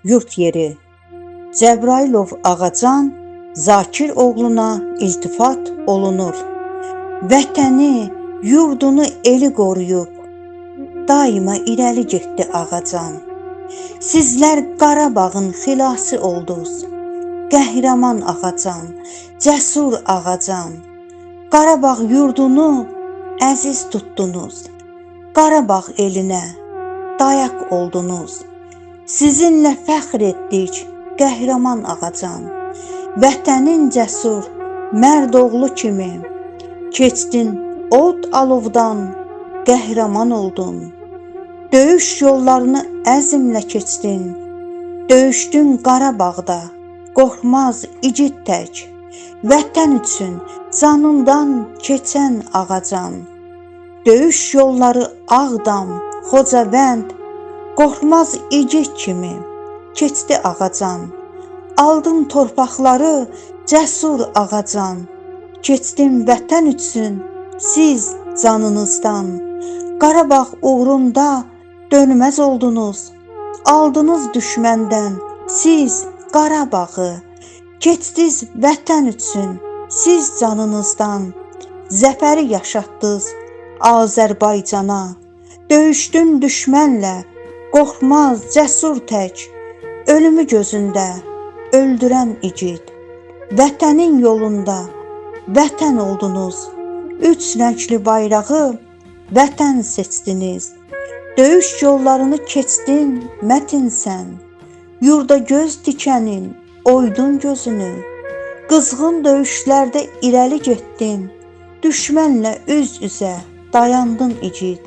yurt yeri. Cəbrailov Ağacan Zakir oğluna iltifat olunur. Vətəni, yurdunu, eli qoruyub, daima irəli getdi Ağacan. Sizlər Qarabağın xilası oldunuz. Qəhrəman Ağacan, cəsur Ağacan. Qarabağ yurdunu əziz tutdunuz. Qarabağ elinə dayaq oldunuz. Sizinlə fəxr etdik, qəhrəman Ağacan. Vətənin cəsur, mərd oğlu kimi keçdin od alovdan, qəhrəman oldun. Döyüş yollarını əzmlə keçdin. Döyüşdün Qarabağda, qorxmaz igid tək. Vətən üçün canından keçən Ağacan. Döyüş yolları Ağdam, Xocavənd, qorxmaz igid kimi keçdi Ağacan. Aldın torpaqları cəsur Ağacan. Keçdin vətən üçün siz canınızdan. Qarabağ uğrunda dönməz oldunuz. Aldınız düşməndən siz Qarabağı. Keçdiniz vətən üçün siz canınızdan. Zəfəri yaşatdınız Azərbaycana. Döyüşdün düşmənlə, qorxmaz cəsur tək. Ölümü gözündə öldürən igid. Vətənin yolunda vətən oldunuz. Üç rəngli bayrağı vətən seçdiniz. Döyüş yollarını keçdin mətinsən. Yurda göz dikənin oydun gözünü. Qızğın döyüşlərdə irəli getdin. Düşmənlə üz-üzə dayandın igid.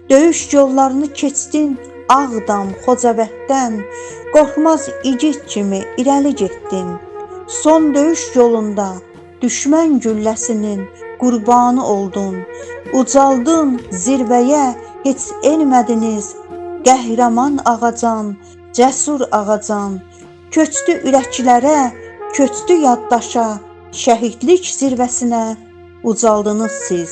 Döyüş yollarını keçdin Ağdam, Xocavənddən. Qorxmaz igid kimi irəli getdin. Son döyüş yolunda düşmən gülləsinin qurbanı oldun. Ucaldın zirvəyə, heç enmədiniz. Qəhrəman Ağacan, cəsur Ağacan. Köçdü ürəklərə, köçdü yaddaşa. Şəhidlik zirvəsinə ucaldınız siz.